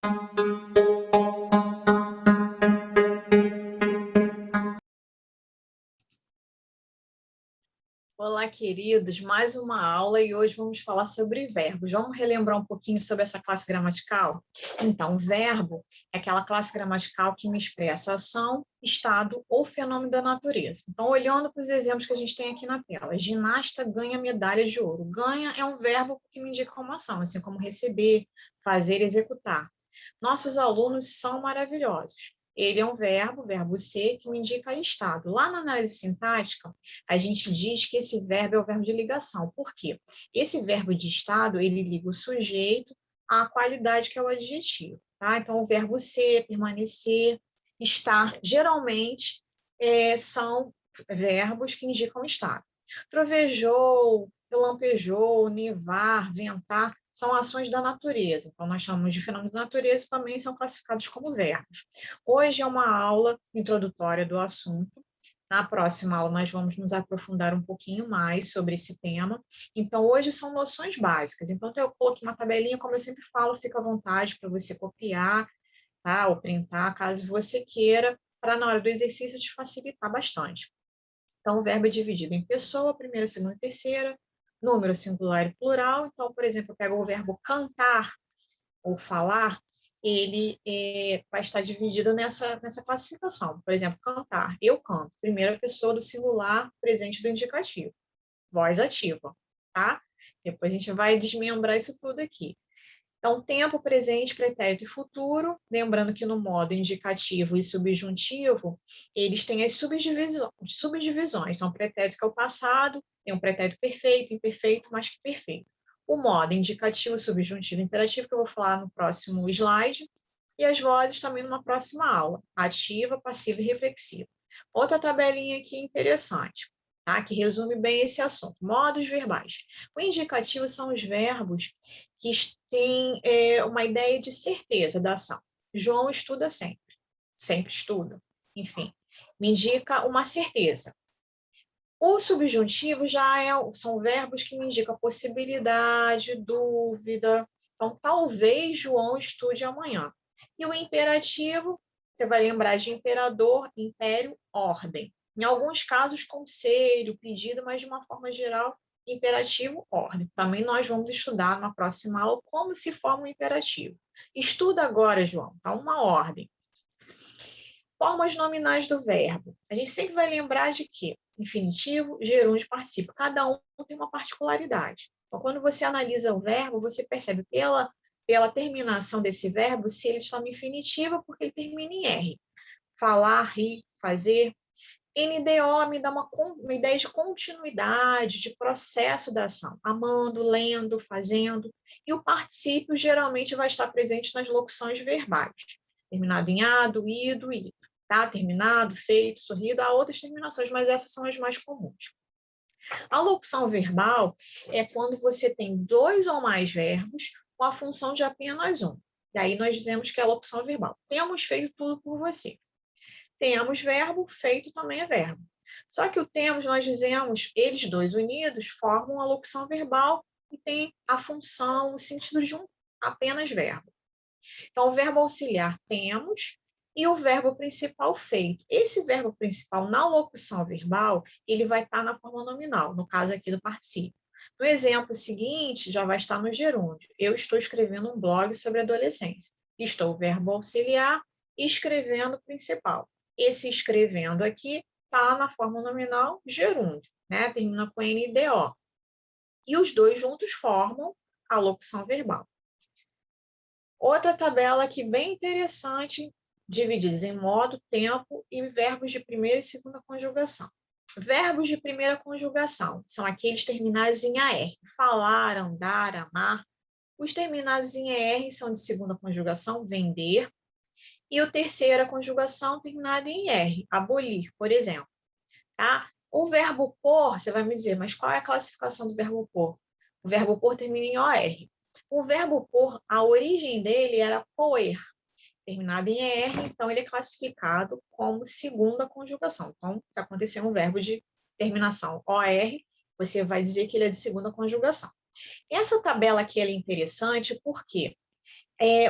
Olá, queridos, mais uma aula e hoje vamos falar sobre verbos. Vamos relembrar um pouquinho sobre essa classe gramatical? Então, verbo é aquela classe gramatical que me expressa ação, estado ou fenômeno da natureza. Então, olhando para os exemplos que a gente tem aqui na tela, ginasta ganha medalha de ouro. Ganha é um verbo que me indica uma ação, assim como receber, fazer, executar. Nossos alunos são maravilhosos. Ele é um verbo ser, que me indica estado. Lá na análise sintática, a gente diz que esse verbo é o verbo de ligação. Por quê? Esse verbo de estado, ele liga o sujeito à qualidade, que é o adjetivo. Tá? Então, o verbo ser, permanecer, estar, geralmente, são verbos que indicam estado. Trovejou, relampejou, nevar, ventar, são ações da natureza. Então, nós chamamos de fenômenos da natureza e também são classificados como verbos. Hoje é uma aula introdutória do assunto. Na próxima aula, nós vamos nos aprofundar um pouquinho mais sobre esse tema. Então, hoje são noções básicas. Então, eu coloquei uma tabelinha, como eu sempre falo, fica à vontade para você copiar, tá? Ou printar, caso você queira, para na hora do exercício te facilitar bastante. Então, o verbo é dividido em pessoa, primeira, segunda e terceira, número singular e plural. Então, por exemplo, eu pego o verbo cantar ou falar, ele vai estar dividido nessa classificação. Por exemplo, cantar, eu canto, primeira pessoa do singular, presente do indicativo, voz ativa, tá? Depois a gente vai desmembrar isso tudo aqui. Então, tempo, presente, pretérito e futuro, lembrando que no modo indicativo e subjuntivo, eles têm as subdivisões. Então, pretérito que é o passado, tem um pretérito perfeito, imperfeito, mais que perfeito. O modo indicativo, subjuntivo e imperativo, que eu vou falar no próximo slide, e as vozes também numa próxima aula, ativa, passiva e reflexiva. Outra tabelinha aqui interessante, tá? Que resume bem esse assunto. Modos verbais. O indicativo são os verbos que têm uma ideia de certeza da ação. João estuda sempre, sempre estuda, enfim, me indica uma certeza. O subjuntivo são verbos que me indicam possibilidade, dúvida. Então, talvez João estude amanhã. E o imperativo, você vai lembrar de imperador, império, ordem. Em alguns casos, conselho, pedido, mas de uma forma geral, imperativo, ordem. Também nós vamos estudar na próxima aula como se forma um imperativo. Estuda agora, João, tá? Uma ordem. Formas nominais do verbo. A gente sempre vai lembrar de que infinitivo, gerúndio e particípio. Cada um tem uma particularidade. Então, quando você analisa o verbo, você percebe pela terminação desse verbo se ele está no infinitivo, porque ele termina em R. Falar, rir, fazer. NDO me dá uma ideia de continuidade, de processo da ação. Amando, lendo, fazendo. E o particípio geralmente vai estar presente nas locuções verbais. Terminado em ado, ido, ido. Tá? Terminado, feito, sorrido. Há outras terminações, mas essas são as mais comuns. A locução verbal é quando você tem dois ou mais verbos com a função de apenas um. E aí nós dizemos que é a locução verbal. Temos feito tudo por você. Temos verbo, feito também é verbo. Só que o temos, nós dizemos, eles dois unidos formam a locução verbal e tem a função, o sentido de um apenas verbo. Então, o verbo auxiliar temos e o verbo principal feito. Esse verbo principal na locução verbal, ele vai estar na forma nominal, no caso aqui do particípio. No exemplo seguinte, já vai estar no gerúndio. Eu estou escrevendo um blog sobre adolescência. Estou verbo auxiliar e escrevendo principal. Esse escrevendo aqui está na forma nominal gerúndio, né? Termina com NDO. E os dois juntos formam a locução verbal. Outra tabela aqui bem interessante, divididos em modo, tempo e verbos de primeira e segunda conjugação. Verbos de primeira conjugação são aqueles terminados em AR. Falar, andar, amar. Os terminados em ER são de segunda conjugação, vender. E o terceira conjugação terminada em R, abolir, por exemplo. Tá? O verbo por, você vai me dizer, mas qual é a classificação do verbo por? O verbo por termina em OR. O verbo por, a origem dele era poer, terminado em ER, então ele é classificado como segunda conjugação. Então, se acontecer um verbo de terminação OR, você vai dizer que ele é de segunda conjugação. Essa tabela aqui é interessante porque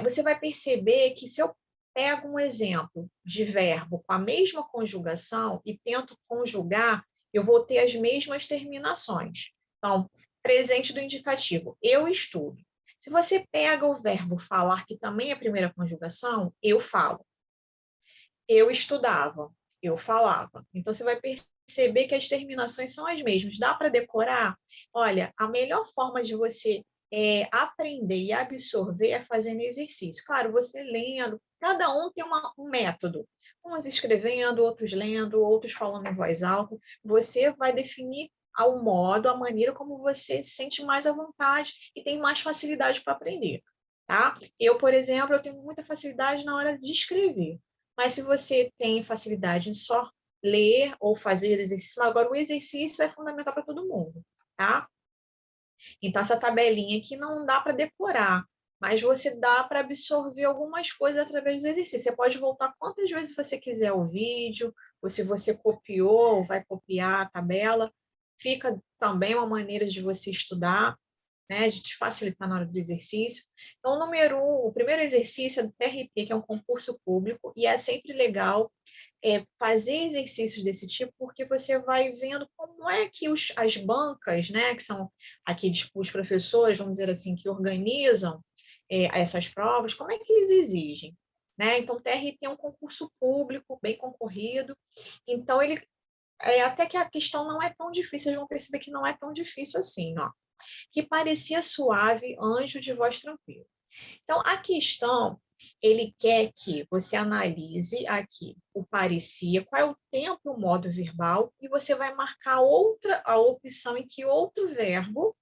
você vai perceber que se eu pego um exemplo de verbo com a mesma conjugação e tento conjugar, eu vou ter as mesmas terminações. Então, presente do indicativo, eu estudo. Se você pega o verbo falar, que também é a primeira conjugação, eu falo. Eu estudava, eu falava. Então, você vai perceber que as terminações são as mesmas. Dá para decorar? Olha, a melhor forma de você aprender e absorver é fazendo exercício. Claro, você lendo, cada um tem um método. Uns escrevendo, outros lendo, outros falando em voz alta. Você vai definir ao modo, a maneira como você se sente mais à vontade e tem mais facilidade para aprender. Tá? Eu, por exemplo, eu tenho muita facilidade na hora de escrever. Mas se você tem facilidade em só ler ou fazer exercício, agora o exercício é fundamental para todo mundo, tá? Então, essa tabelinha aqui não dá para decorar, mas você dá para absorver algumas coisas através dos exercícios. Você pode voltar quantas vezes você quiser o vídeo, ou se você copiou ou vai copiar a tabela, fica também uma maneira de você estudar, né, de te facilitar na hora do exercício. Então, o primeiro exercício é do TRT, que é um concurso público, e é sempre legal fazer exercícios desse tipo, porque você vai vendo como é que as bancas, né, que são aqueles os professores, vamos dizer assim, que organizam essas provas, como é que eles exigem. Né? Então, o TRT é um concurso público, bem concorrido, então ele até que a questão não é tão difícil, vocês vão perceber que não é tão difícil assim, ó. Que parecia suave, anjo de voz tranquila. Então, a questão, ele quer que você analise aqui o parecia, qual é o tempo e o modo verbal, e você vai marcar a opção em que outro verbo,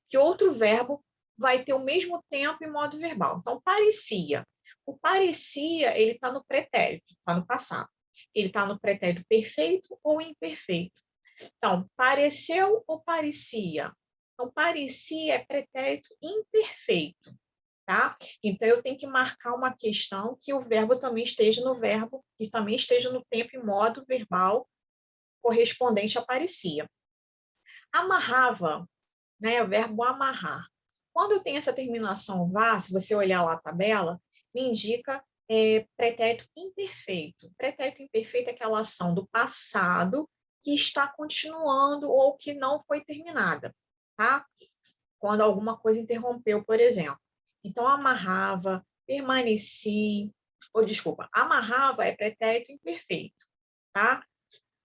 que outro verbo vai ter o mesmo tempo e modo verbal. Então, parecia. O parecia, ele está no pretérito, está no passado. Ele está no pretérito perfeito ou imperfeito. Então, pareceu ou parecia? Então, parecia é pretérito imperfeito, tá? Então, eu tenho que marcar uma questão que o verbo também esteja no verbo e também esteja no tempo e modo verbal correspondente a parecia. Amarrava, né? O verbo amarrar. Quando eu tenho essa terminação vá, se você olhar lá a tabela, me indica pretérito imperfeito. Pretérito imperfeito é aquela ação do passado que está continuando ou que não foi terminada, tá? Quando alguma coisa interrompeu, por exemplo. Então, amarrava, permaneci, ou desculpa, amarrava é pretérito imperfeito, tá?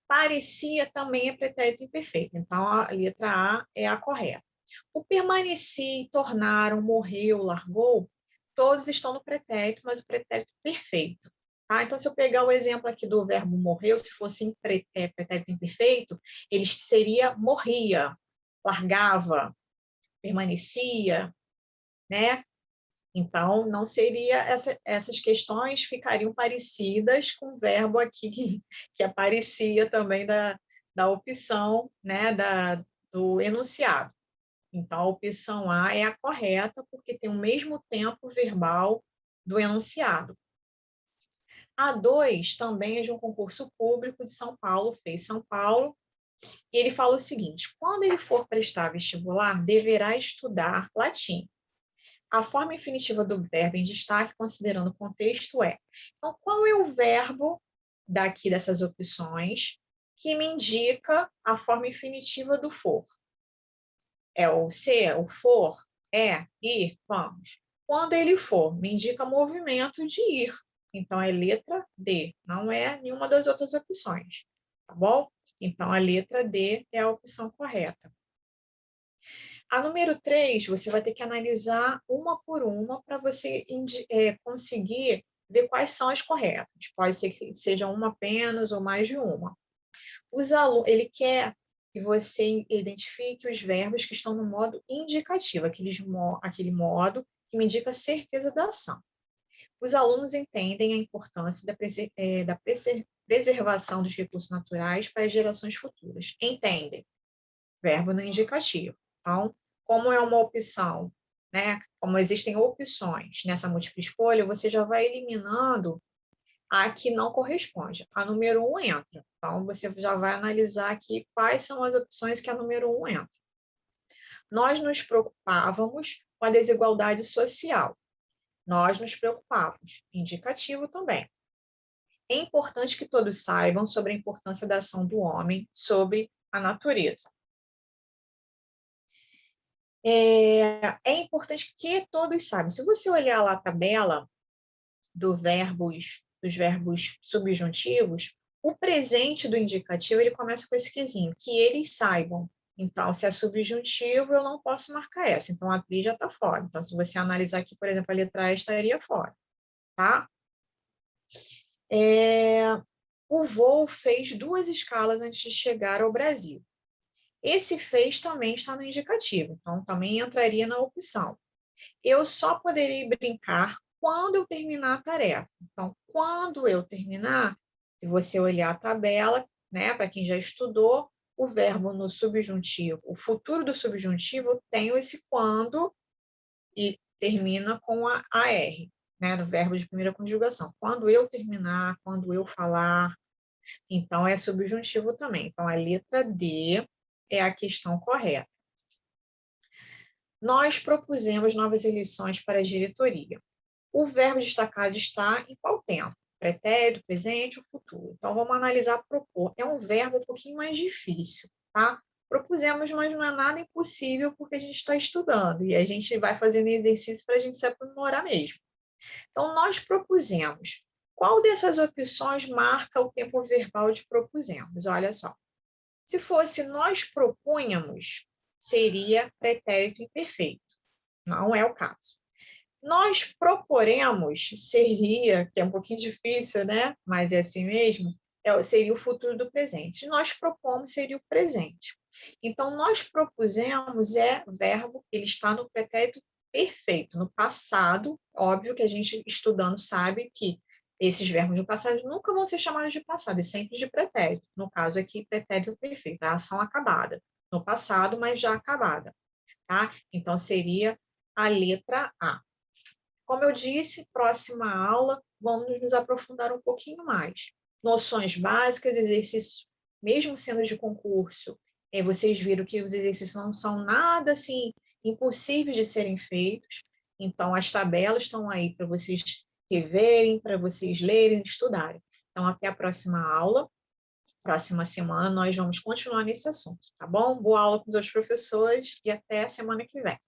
Parecia também é pretérito imperfeito. Então, a letra A é a correta. O permaneci, tornaram, morreu, largou, todos estão no pretérito, mas o pretérito perfeito. Tá? Então, se eu pegar o exemplo aqui do verbo morreu, se fosse em pretérito imperfeito, ele seria morria, largava, permanecia, né? Então, não seria essas questões ficariam parecidas com o verbo aqui que aparecia também da opção, né, do enunciado. Então, a opção A é a correta, porque tem o mesmo tempo verbal do enunciado. A 2 também é de um concurso público de São Paulo, fez São Paulo, e ele fala o seguinte: quando ele for prestar vestibular, deverá estudar latim. A forma infinitiva do verbo em destaque, considerando o contexto, é. Então, qual é o verbo daqui dessas opções que me indica a forma infinitiva do for? É o ser, o for, ir, vamos. Quando ele for, me indica movimento de ir. Então, é letra D, não é nenhuma das outras opções, tá bom? Então, a letra D é a opção correta. A número 3, você vai ter que analisar uma por uma para você conseguir ver quais são as corretas. Pode ser que seja uma apenas ou mais de uma. Ele quer que você identifique os verbos que estão no modo indicativo, aquele modo que me indica a certeza da ação. Os alunos entendem a importância da preservação dos recursos naturais para as gerações futuras. Entendem. Verbo no indicativo. Então, como é uma opção, né? Como existem opções nessa múltipla escolha, você já vai eliminando a que não corresponde. A número 1 entra. Então, você já vai analisar aqui quais são as opções que a número 1 entra. Nós nos preocupávamos com a desigualdade social. Nós nos preocupamos. Indicativo também. É importante que todos saibam sobre a importância da ação do homem sobre a natureza. É importante que todos saibam. Se você olhar lá a tabela dos verbos subjuntivos, o presente do indicativo ele começa com esse quezinho, que eles saibam. Então, se é subjuntivo, eu não posso marcar essa. Então, a tri já está fora. Então, se você analisar aqui, por exemplo, a letra E estaria fora. Tá? O voo fez 2 escalas antes de chegar ao Brasil. Esse fez também está no indicativo, então também entraria na opção. Eu só poderia brincar quando eu terminar a tarefa. Então, quando eu terminar, se você olhar a tabela, né, para quem já estudou, o verbo no subjuntivo, o futuro do subjuntivo tem esse quando e termina com a AR, né, no verbo de primeira conjugação. Quando eu terminar, quando eu falar, então é subjuntivo também. Então, a letra D é a questão correta. Nós propusemos novas eleições para a diretoria. O verbo destacado está em qual tempo? Pretérito, presente ou futuro? Então, vamos analisar propor. É um verbo um pouquinho mais difícil, tá? Propusemos, mas não é nada impossível porque a gente está estudando e a gente vai fazendo exercício para a gente se aprimorar mesmo. Então, nós propusemos. Qual dessas opções marca o tempo verbal de propusemos? Olha só. Se fosse nós propunhamos, seria pretérito imperfeito. Não é o caso. Nós proporemos seria, que é um pouquinho difícil, né? Mas é assim mesmo, seria o futuro do presente. Nós propomos seria o presente. Então, nós propusemos é verbo, ele está no pretérito perfeito, no passado. Óbvio que a gente, estudando, sabe que esses verbos do passado nunca vão ser chamados de passado, é sempre de pretérito. No caso aqui, pretérito perfeito, a ação acabada. No passado, mas já acabada. Tá? Então, seria a letra A. Como eu disse, próxima aula, vamos nos aprofundar um pouquinho mais. Noções básicas, exercícios, mesmo sendo de concurso, vocês viram que os exercícios não são nada assim impossíveis de serem feitos. Então, as tabelas estão aí para vocês reverem, para vocês lerem, estudarem. Então, até a próxima aula. Próxima semana nós vamos continuar nesse assunto, tá bom? Boa aula com os professores e até a semana que vem.